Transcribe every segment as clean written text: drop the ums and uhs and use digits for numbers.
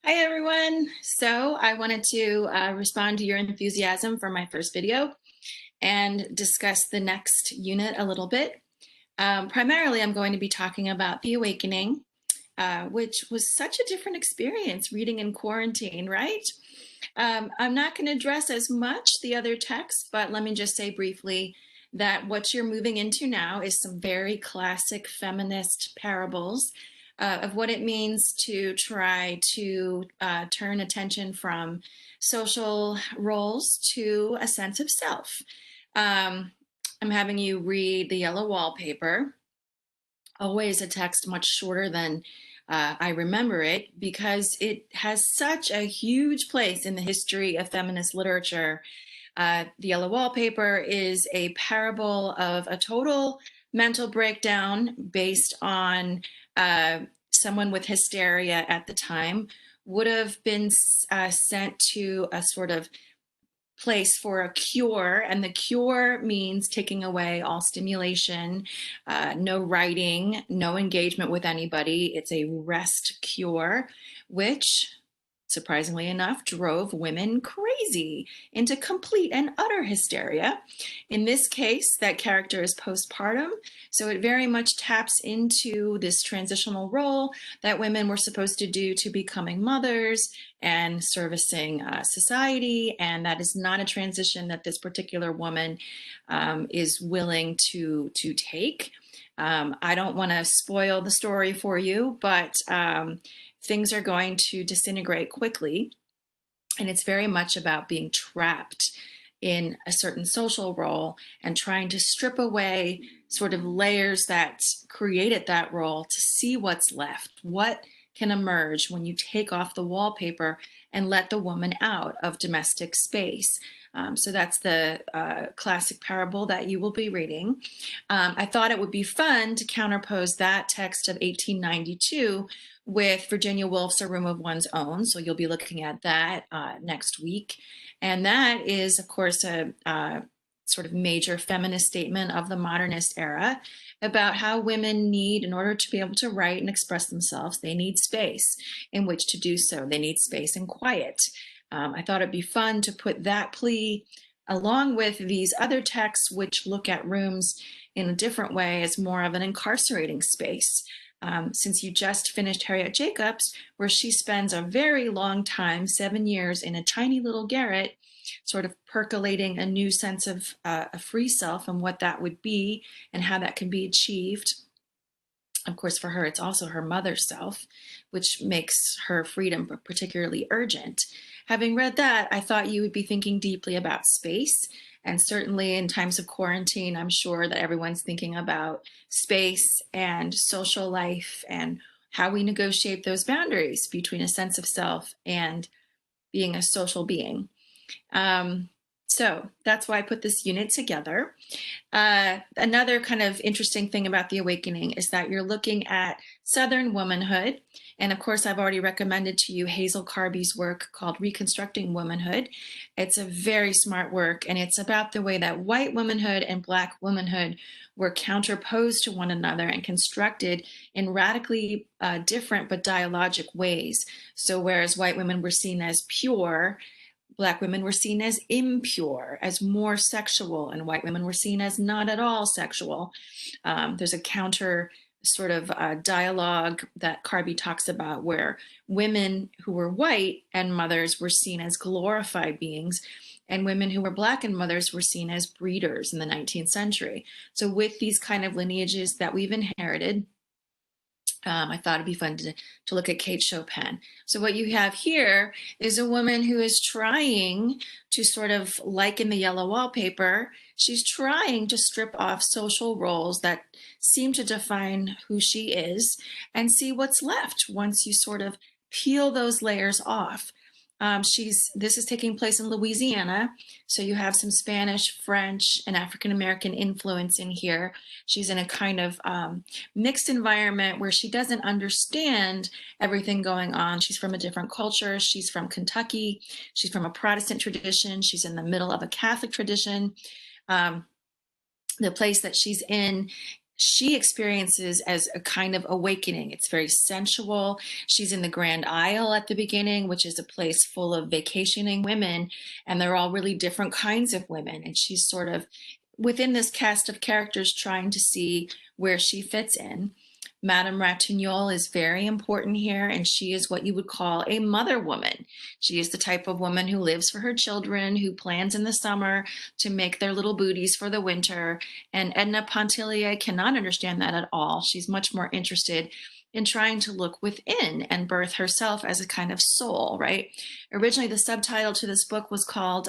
Hi everyone. So I wanted to respond to your enthusiasm for my first video and discuss the next unit a little bit. Primarily, I'm going to be talking about The Awakening, which was such a different experience reading in quarantine, right? I'm not going to address as much the other texts, but let me just say briefly that what you're moving into now is some very classic feminist parables of what it means to try to turn attention from social roles to a sense of self. Um, I'm having you read The Yellow Wallpaper, always a text much shorter than I remember it because it has such a huge place in the history of feminist literature. The Yellow Wallpaper is a parable of a total mental breakdown based on someone with hysteria at the time would have been sent to a sort of place for a cure, and the cure means taking away all stimulation, no writing, no engagement with anybody. It's a rest cure, which surprisingly enough, drove women crazy into complete and utter hysteria. In this case, that character is postpartum, so it very much taps into this transitional role that women were supposed to do to becoming mothers and servicing society, and that is not a transition that this particular woman is willing to take. I don't want to spoil the story for you, but things are going to disintegrate quickly. And it's very much about being trapped in a certain social role and trying to strip away sort of layers that created that role to see what's left. What can emerge when you take off the wallpaper and let the woman out of domestic space? So that's the classic parable that you will be reading. I thought it would be fun to counterpose that text of 1892 with Virginia Woolf's A Room of One's Own. So you'll be looking at that next week. And that is, of course, a sort of major feminist statement of the modernist era about how women need, in order to be able to write and express themselves, they need space in which to do so. They need space and quiet. I thought it'd be fun to put that plea along with these other texts, which look at rooms in a different way as more of an incarcerating space. Since you just finished Harriet Jacobs, where she spends a very long time, 7 years, in a tiny little garret, sort of percolating a new sense of a free self and what that would be and how that can be achieved. Of course, for her, it's also her mother's self, which makes her freedom particularly urgent. Having read that, I thought you would be thinking deeply about space. And certainly in times of quarantine, I'm sure that everyone's thinking about space and social life and how we negotiate those boundaries between a sense of self and being a social being. So that's why I put this unit together. Another kind of interesting thing about The Awakening is that you're looking at Southern womanhood. And of course, I've already recommended to you Hazel Carby's work called Reconstructing Womanhood. It's a very smart work, and it's about the way that white womanhood and Black womanhood were counterposed to one another and constructed in radically different but dialogic ways. So whereas white women were seen as pure, Black women were seen as impure, as more sexual, and white women were seen as not at all sexual. There's a counter sort of dialogue that Carby talks about where women who were white and mothers were seen as glorified beings, and women who were Black and mothers were seen as breeders in the 19th century. So with these kind of lineages that we've inherited, I thought it'd be fun to look at Kate Chopin. So what you have here is a woman who is trying to sort of, like in The Yellow Wallpaper, she's trying to strip off social roles that seem to define who she is and see what's left once you sort of peel those layers off. This is taking place in Louisiana, so you have some Spanish, French, and African-American influence in here. She's in a kind of mixed environment where she doesn't understand everything going on. She's from a different culture. She's from Kentucky. She's from a Protestant tradition. She's in the middle of a Catholic tradition. The place that she's in she experiences as a kind of awakening. It's very sensual. She's in the Grand Isle at the beginning, which is a place full of vacationing women, and they're all really different kinds of women. And she's sort of within this cast of characters trying to see where she fits in. Madame Ratignolle is very important here, and she is what you would call a mother woman. She is the type of woman who lives for her children, who plans in the summer to make their little booties for the winter. And Edna Pontellier cannot understand that at all. She's much more interested in trying to look within and birth herself as a kind of soul, right? Originally, the subtitle to this book was called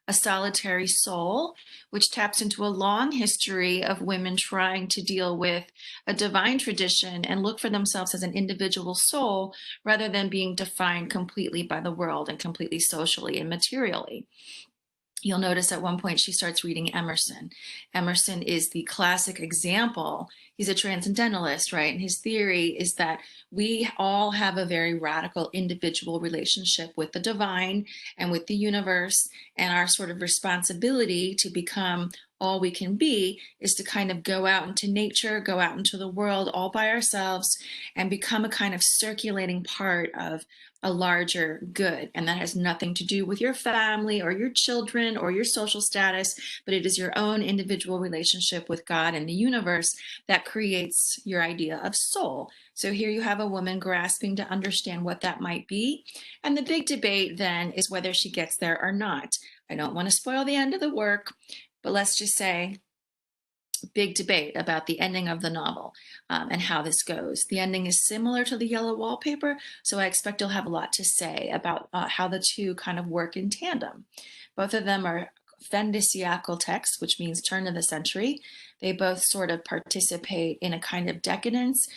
A Solitary Soul, which taps into a long history of women trying to deal with a divine tradition and look for themselves as an individual soul rather than being defined completely by the world and completely socially and materially. You'll notice at one point she starts reading Emerson. Emerson is the classic example. He's a transcendentalist, right? And his theory is that we all have a very radical individual relationship with the divine and with the universe. And our sort of responsibility to become all we can be is to kind of go out into nature, go out into the world all by ourselves, and become a kind of circulating part of a larger good. And that has nothing to do with your family or your children or your social status, but it is your own individual relationship with God and the universe that creates your idea of soul. So here you have a woman grasping to understand what that might be. And the big debate then is whether she gets there or not. I don't want to spoil the end of the work, but let's just say big debate about the ending of the novel and how this goes. The ending is similar to the Yellow Wallpaper, so I expect you'll have a lot to say about how the two kind of work in tandem. Both of them are fin de siècle texts, which means turn of the century. They both sort of participate in a kind of decadence,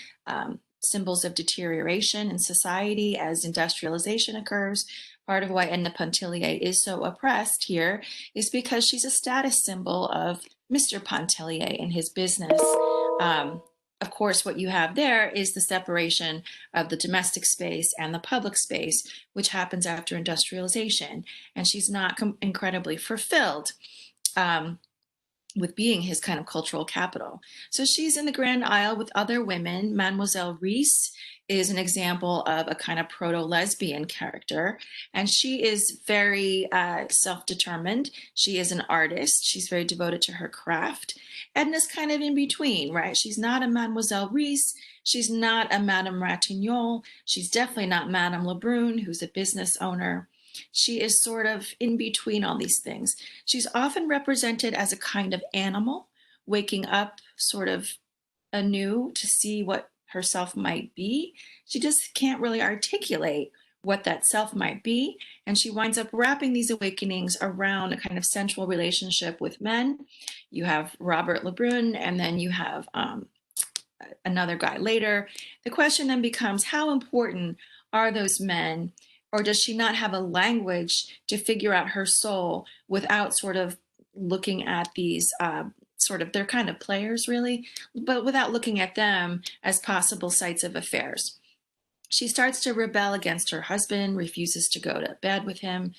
symbols of deterioration in society as industrialization occurs. Part of why Edna Pontellier is so oppressed here is because she's a status symbol of Mr. Pontellier and his business. Of course, what you have there is the separation of the domestic space and the public space, which happens after industrialization. And she's not incredibly fulfilled with being his kind of cultural capital. So she's in the Grand Isle with other women. Mademoiselle Reisz is an example of a kind of proto-lesbian character, and she is very self-determined. She is an artist. She's very devoted to her craft. Edna's kind of in between, right? She's not a Mademoiselle Reisz. She's not a Madame Ratignolle. She's definitely not Madame Lebrun, who's a business owner. She is sort of in between all these things. She's often represented as a kind of animal, waking up sort of anew to see what herself might be. She just can't really articulate what that self might be. And she winds up wrapping these awakenings around a kind of sensual relationship with men. You have Robert Lebrun, and then you have another guy later. The question then becomes, how important are those men? Or does she not have a language to figure out her soul without sort of looking at these they're kind of players really, but without looking at them as possible sites of affairs. She starts to rebel against her husband, refuses to go to bed with him.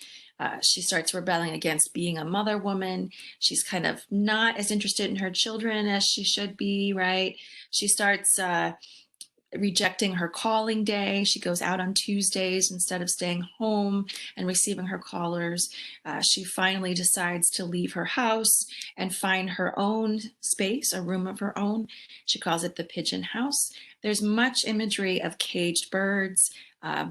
She starts rebelling against being a mother woman. She's kind of not as interested in her children as she should be, right? She starts rejecting her calling day. She goes out on Tuesdays instead of staying home and receiving her callers. She finally decides to leave her house and find her own space, a room of her own. She calls it the Pigeon House. There's much imagery of caged birds,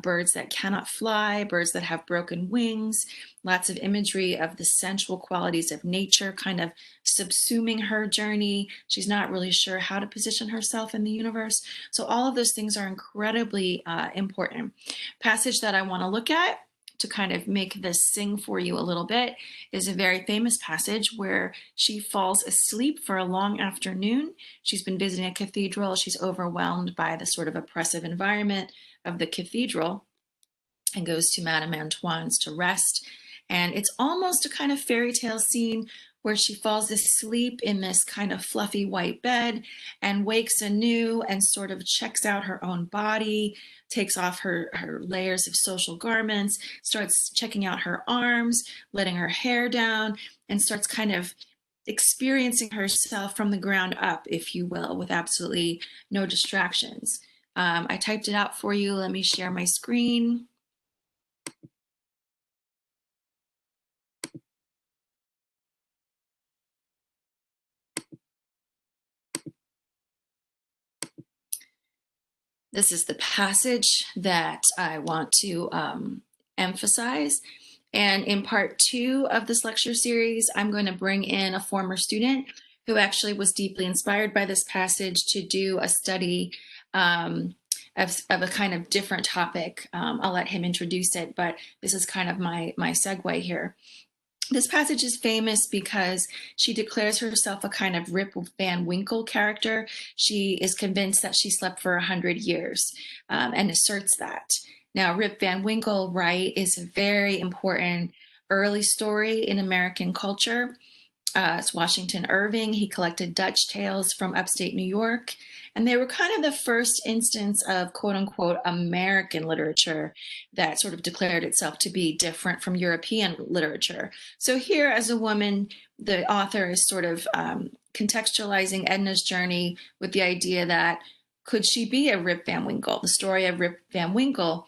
birds that cannot fly, birds that have broken wings, lots of imagery of the sensual qualities of nature kind of subsuming her journey. She's not really sure how to position herself in the universe. So all of those things are incredibly important. Passage that I want to look at to kind of make this sing for you a little bit is a very famous passage where she falls asleep for a long afternoon. She's been visiting a cathedral. She's overwhelmed by the sort of oppressive environment of the cathedral and goes to Madame Antoine's to rest. And it's almost a kind of fairy tale scene where she falls asleep in this kind of fluffy white bed and wakes anew and sort of checks out her own body, takes off her layers of social garments, starts checking out her arms, letting her hair down, and starts kind of experiencing herself from the ground up, if you will, with absolutely no distractions. I typed it out for you. Let me share my screen. This is the passage that I want to emphasize. And in part 2 of this lecture series, I'm going to bring in a former student who actually was deeply inspired by this passage to do a study of a kind of different topic. I'll let him introduce it, but this is kind of my segue here. This passage is famous because she declares herself a kind of Rip Van Winkle character. She is convinced that she slept for 100 years and asserts that. Now, Rip Van Winkle, right, is a very important early story in American culture. It's Washington Irving. He collected Dutch tales from upstate New York. And they were kind of the first instance of quote unquote American literature that sort of declared itself to be different from European literature. So here, as a woman, the author is sort of contextualizing Edna's journey with the idea that could she be a Rip Van Winkle? The story of Rip Van Winkle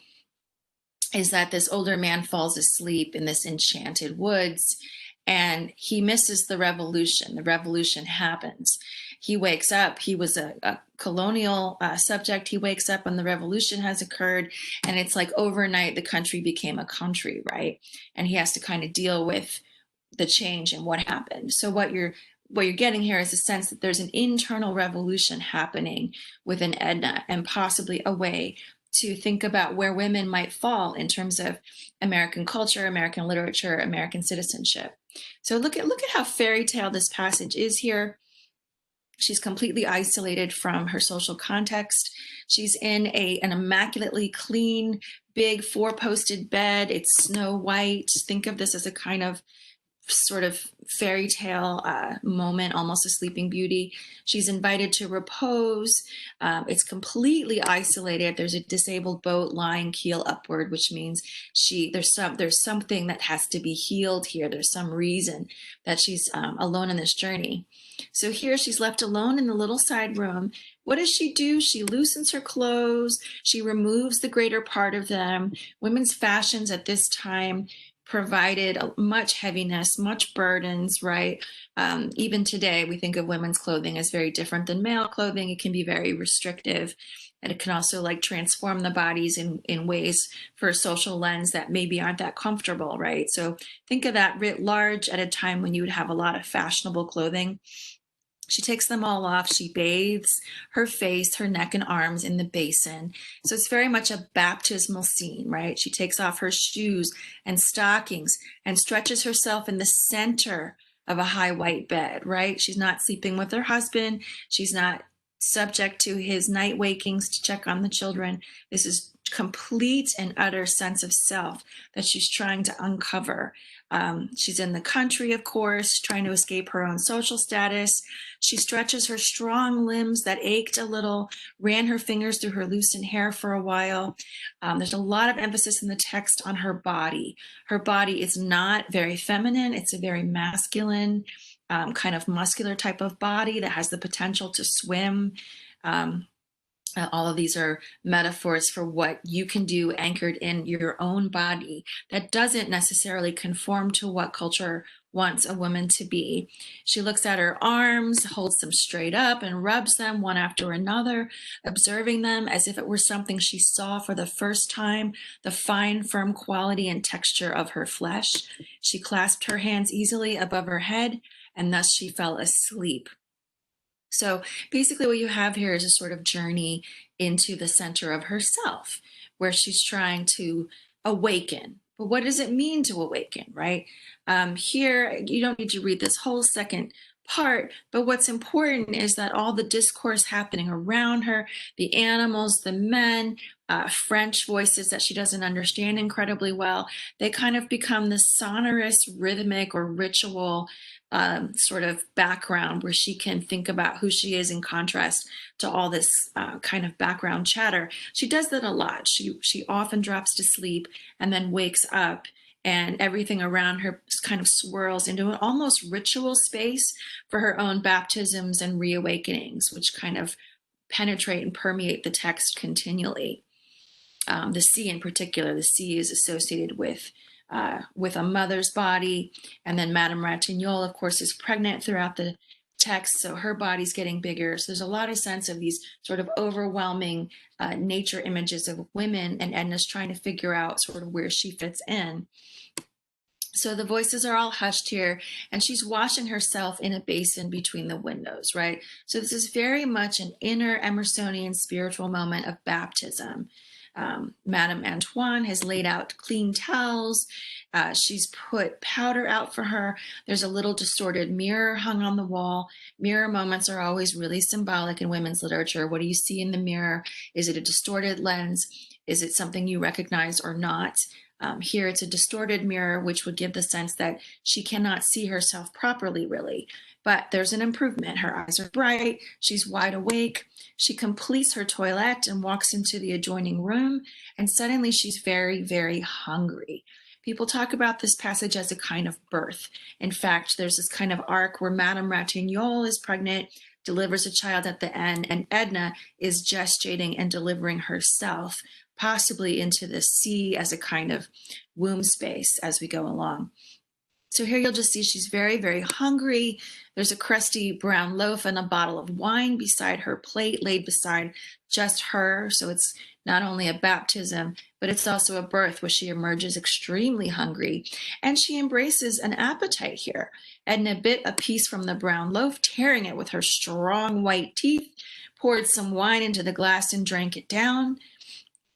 is that this older man falls asleep in this enchanted woods and he misses the revolution. The revolution happens. He wakes up. He was a colonial subject. He wakes up and the revolution has occurred. And it's like overnight, the country became a country, right? And he has to kind of deal with the change and what happened. So what you're getting here is a sense that there's an internal revolution happening within Edna and possibly a way to think about where women might fall in terms of American culture, American literature, American citizenship. So look at how fairy tale this passage is here. She's completely isolated from her social context. She's in an immaculately clean, big four-posted bed. It's snow white. Think of this as a kind of sort of fairy tale moment, almost a Sleeping Beauty. She's invited to repose. It's completely isolated. There's a disabled boat lying keel upward, which means there's something that has to be healed here. There's some reason that she's alone in this journey. So here she's left alone in the little side room. What does she do? She loosens her clothes. She removes the greater part of them. Women's fashions at this time provided much heaviness, much burdens, right? Even today, we think of women's clothing as very different than male clothing. It can be very restrictive. And it can also like transform the bodies in ways for a social lens that maybe aren't that comfortable, right? So think of that writ large at a time when you would have a lot of fashionable clothing. She takes them all off. She bathes her face, her neck, and arms in the basin. So it's very much a baptismal scene, right? She takes off her shoes and stockings and stretches herself in the center of a high white bed, right? She's not sleeping with her husband. She's not subject to his night wakings to check on the children. This is complete and utter sense of self that she's trying to uncover. She's in the country, of course, trying to escape her own social status. She stretches her strong limbs that ached a little, ran her fingers through her loosened hair for a while. There's a lot of emphasis in the text on her body. Her body is not very feminine. It's a very masculine, kind of muscular type of body that has the potential to swim. All of these are metaphors for what you can do anchored in your own body that doesn't necessarily conform to what culture wants a woman to be. She looks at her arms, holds them straight up and rubs them one after another, observing them as if it were something she saw for the first time, the fine, firm quality and texture of her flesh. She clasped her hands easily above her head, and thus she fell asleep. So basically what you have here is a sort of journey into the center of herself, where she's trying to awaken. But what does it mean to awaken, right? Here, you don't need to read this whole second part, but what's important is that all the discourse happening around her, the animals, the men, French voices that she doesn't understand incredibly well, they kind of become the sonorous, rhythmic, or ritual sort of background where she can think about who she is in contrast to all this kind of background chatter. She does that a lot. She often drops to sleep and then wakes up and everything around her kind of swirls into an almost ritual space for her own baptisms and reawakenings, which kind of penetrate and permeate the text continually. The sea in particular, the sea is associated with a mother's body, and then Madame Ratignolle, of course, is pregnant throughout the text, so her body's getting bigger. So there's a lot of sense of these sort of overwhelming nature images of women, and Edna's trying to figure out sort of where she fits in. So the voices are all hushed here, and she's washing herself in a basin between the windows, right? So this is very much an inner Emersonian spiritual moment of baptism. Madame Antoine has laid out clean towels. She's put powder out for her. There's a little distorted mirror hung on the wall. Mirror moments are always really symbolic in women's literature. What do you see in the mirror? Is it a distorted lens? Is it something you recognize or not? Here it's a distorted mirror, which would give the sense that she cannot see herself properly, really. But there's an improvement. Her eyes are bright. She's wide awake. She completes her toilette and walks into the adjoining room. And suddenly she's very, very hungry. People talk about this passage as a kind of birth. In fact, there's this kind of arc where Madame Ratignolle is pregnant, delivers a child at the end, and Edna is gestating and delivering herself, possibly into the sea as a kind of womb space as we go along. So here you'll just see she's very, very hungry. There's a crusty brown loaf and a bottle of wine beside her plate, laid beside just her. So it's not only a baptism, but it's also a birth where she emerges extremely hungry. And she embraces an appetite here. Edna bit a piece from the brown loaf, tearing it with her strong white teeth, poured some wine into the glass and drank it down.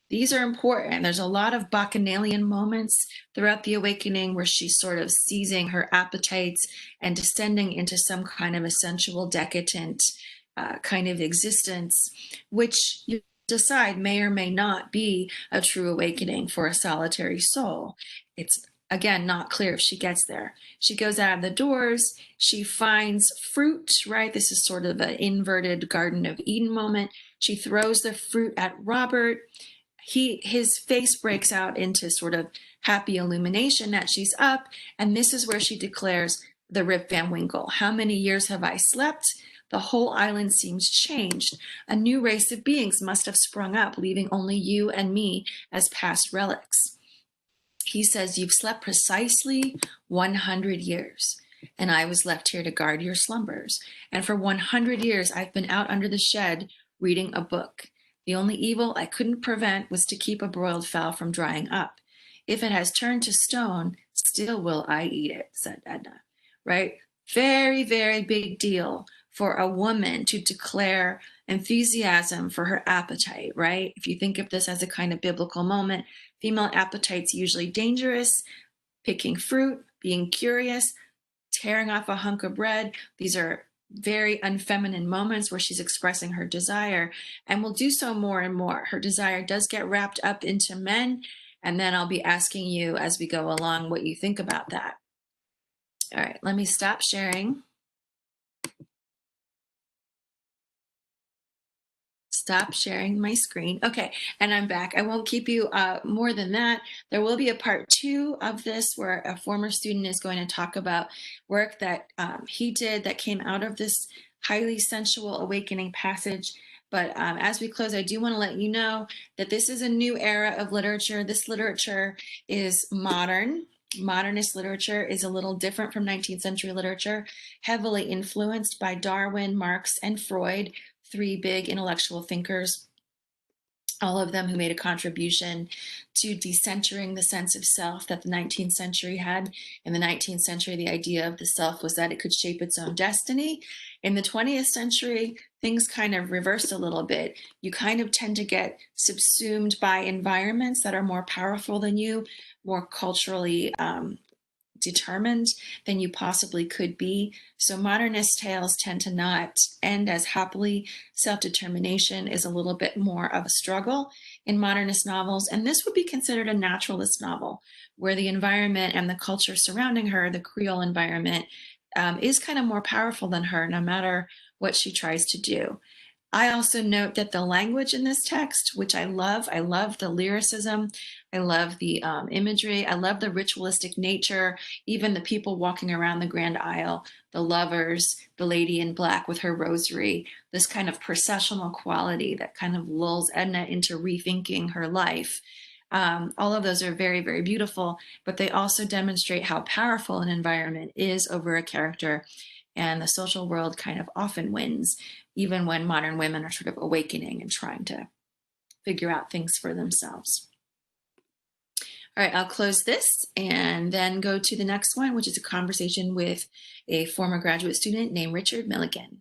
These are important. There's a lot of bacchanalian moments throughout the awakening where she's sort of seizing her appetites and descending into some kind of a sensual, decadent kind of existence, which you decide may or may not be a true awakening for a solitary soul. It's, again, not clear if she gets there. She goes out of the doors. She finds fruit, right? This is sort of an inverted Garden of Eden moment. She throws the fruit at Robert. His face breaks out into sort of happy illumination that she's up, and this is where she declares the Rip Van Winkle. How many years have I slept? The whole island seems changed. A new race of beings must have sprung up, leaving only you and me as past relics. He says, you've slept precisely 100 years, and I was left here to guard your slumbers. And for 100 years, I've been out under the shed reading a book. The only evil I couldn't prevent was to keep a broiled fowl from drying up. If it has turned to stone, still will I eat it, said Edna, right? Very, very big deal for a woman to declare enthusiasm for her appetite, right? If you think of this as a kind of biblical moment, female appetite's usually dangerous, picking fruit, being curious, tearing off a hunk of bread. These are very unfeminine moments where she's expressing her desire, and will do so more and more. Her desire does get wrapped up into men, and then I'll be asking you as we go along what you think about that. All right, let me stop sharing. Stop sharing my screen. Okay, and I'm back. I won't keep you more than that. There will be a part 2 of this where a former student is going to talk about work that he did that came out of this highly sensual awakening passage. But as we close, I do want to let you know that this is a new era of literature. This literature is modern. Modernist literature is a little different from 19th century literature, heavily influenced by Darwin, Marx, and Freud, 3 big intellectual thinkers, all of them who made a contribution to decentering the sense of self that the 19th century had. In the 19th century, the idea of the self was that it could shape its own destiny. In the 20th century, things kind of reversed a little bit. You kind of tend to get subsumed by environments that are more powerful than you, more culturally determined than you possibly could be. So modernist tales tend to not end as happily. Self-determination is a little bit more of a struggle in modernist novels. And this would be considered a naturalist novel, where the environment and the culture surrounding her, the Creole environment, is kind of more powerful than her, no matter what she tries to do. I also note that the language in this text, which I love the lyricism, I love the imagery, I love the ritualistic nature, even the people walking around the grand aisle, the lovers, the lady in black with her rosary, this kind of processional quality that kind of lulls Edna into rethinking her life. All of those are very, very beautiful, but they also demonstrate how powerful an environment is over a character. And the social world kind of often wins, even when modern women are sort of awakening and trying to figure out things for themselves. All right, I'll close this and then go to the next one, which is a conversation with a former graduate student named Richard Milligan.